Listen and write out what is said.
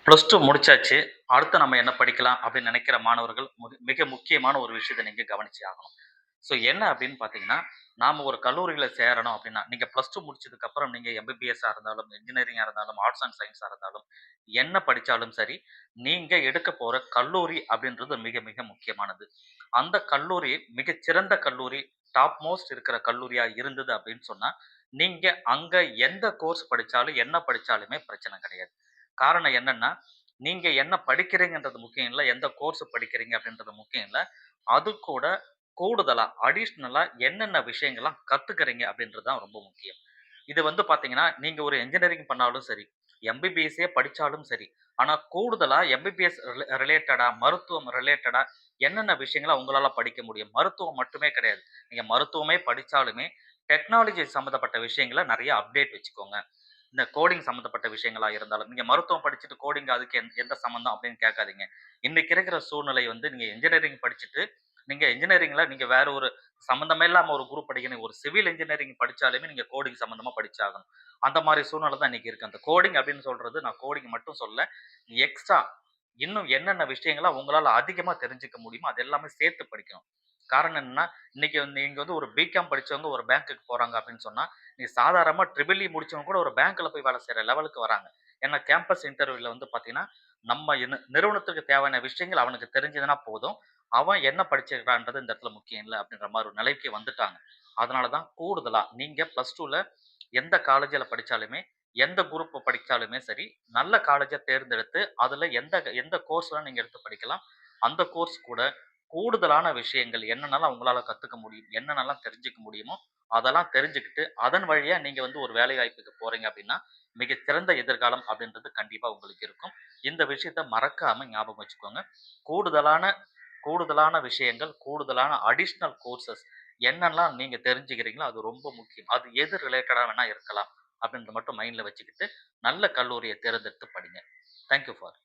Plus 2 முடிச்சாச்சு. அடுத்து நம்ம என்ன படிக்கலாம் அப்படின்னு நினைக்கிற மாணவர்கள் மிக முக்கியமான ஒரு விஷயத்த நீங்க கவனிச்சே ஆகணும். ஸோ என்ன அப்படின்னு பார்த்தீங்கன்னா, நாம ஒரு கல்லூரியில சேரணும் அப்படின்னா, நீங்க ப்ளஸ் 2 முடிச்சதுக்கு அப்புறம் நீங்க எம்பிபிஎஸ்ஸா இருந்தாலும், இன்ஜினியரிங்கா இருந்தாலும், ஆர்ட்ஸ் அண்ட் சயன்ஸா இருந்தாலும், என்ன படிச்சாலும் சரி, நீங்க எடுக்க போற கல்லூரி அப்படின்றது மிக மிக முக்கியமானது. அந்த கல்லூரி மிகச்சிறந்த கல்லூரி, டாப் மோஸ்ட் இருக்கிற கல்லூரியா இருந்தது அப்படின்னு சொன்னா, நீங்க அங்க எந்த கோர்ஸ் படிச்சாலும், என்ன படிச்சாலுமே பிரச்சனை கிடையாது. காரணம் என்னன்னா, நீங்க என்ன படிக்கிறீங்கன்றது முக்கியம் இல்ல. எந்த கோர்ஸ் படிக்கிறீங்க அப்படின்றது முக்கியம் இல்ல. அது கூட கூடுதலா, அடிஷனலா என்னென்ன விஷயங்கள்லாம் கத்துக்கிறீங்க அப்படின்றது தான் ரொம்ப முக்கியம். இது வந்து பார்த்தீங்கன்னா, நீங்க ஒரு என்ஜினியரிங் பண்ணாலும் சரி, எம்பிபிஎஸ்ஸே படிச்சாலும் சரி, ஆனா கூடுதலா எம்பிபிஎஸ் ரிலேட்டடா, மருத்துவம் ரிலேட்டடா என்னென்ன விஷயங்கள உங்களால படிக்க முடியும்? மருத்துவம் மட்டுமே கிடையாது. நீங்க மருத்துவமே படிச்சாலுமே, டெக்னாலஜி சம்மந்தப்பட்ட விஷயங்கள நெறைய அப்டேட் வச்சுக்கோங்க. இந்த கோடிங் சம்மந்தப்பட்ட விஷயங்களா இருந்தாலும், நீங்க மருத்துவம் படிச்சுட்டு கோடிங் அதுக்கு எந்த சம்மந்தம் அப்படின்னு கேட்காதீங்க. இன்னைக்கு இருக்கிற சூழ்நிலை வந்து நீங்க இன்ஜினியரிங் படிச்சுட்டு, நீங்க இன்ஜினியரிங்ல நீங்க வேற ஒரு சம்மந்தமே இல்லாம ஒரு குரூப் படிக்கணும். ஒரு சிவில் இன்ஜினியரிங் படிச்சாலுமே நீங்க கோடிங் சம்மந்தமா படிச்சாகணும். அந்த மாரி சூழ்நிலை தான் இன்னைக்கு இருக்கு. அந்த கோடிங் அப்படின்னு சொல்றது நான் கோடிங் மட்டும் சொல்லல. எக்ஸ்ட்ரா இன்னும் என்னென்ன விஷயங்கள உங்களால அதிகமா தெரிஞ்சுக்க முடியுமோ, அது எல்லாமே சேர்த்து படிக்கணும். காரணம் என்னன்னா, இன்னைக்கு வந்து நீங்க வந்து ஒரு பிகாம் படிச்சவங்க ஒரு பேங்க்குக்கு போறாங்க அப்படின்னு சொன்னா, நீ சாதாரணமா ட்ரிபிள் இ முடிச்சவங்க கூட ஒரு பேங்க்ல போய் வேலை செய்ற லெவலுக்கு வராங்க. ஏன்னா கேம்பஸ் இன்டர்வியூல வந்து பார்த்தீங்கன்னா, நம்ம நிறுவனத்துக்கு தேவையான விஷயங்கள் அவனுக்கு தெரிஞ்சதுனா போதும். அவன் என்ன படிச்சிருக்கான்றது இந்த இடத்துல முக்கியம் இல்ல அப்படின்ற மாரி ஒரு நிலைக்கு வந்துட்டாங்க. அதனால தான் கூடுதலா நீங்க பிளஸ் 2ல எந்த காலேஜ்ல படிச்சாலுமே, எந்த குரூப் படிச்சாலுமே சரி, நல்ல காலேஜ தேர்ந்தெடுத்து அதுல எந்த எந்த கோர்ஸ்லாம் நீங்க எடுத்து படிக்கலாம். அந்த கோர்ஸ் கூட கூடுதலான விஷயங்கள் என்னென்னலாம் உங்களால கத்துக்க முடியும், என்னென்னலாம் தெரிஞ்சுக்க முடியுமோ, அதெல்லாம் தெரிஞ்சுக்கிட்டு, அதன் வழியா நீங்க வந்து ஒரு வேலை வாய்ப்புக்கு போறீங்க அப்படின்னா, மிகச்சிறந்த எதிர்காலம் அப்படின்றது கண்டிப்பா உங்களுக்கு இருக்கும். இந்த விஷயத்த மறக்காம ஞாபகம் வச்சுக்கோங்க. கூடுதலான கூடுதலான விஷயங்கள், கூடுதலான அடிஷனல் கோர்சஸ் என்னெல்லாம் நீங்க தெரிஞ்சுக்கிறீங்களோ, அது ரொம்ப முக்கியம். அது எது ரிலேட்டடா வேணா இருக்கலாம். அப்படின்றத மட்டும் மைண்ட்ல வச்சுக்கிட்டு, நல்ல கல்லூரிய தேர்ந்தெடுத்து படிங்க. Thank you for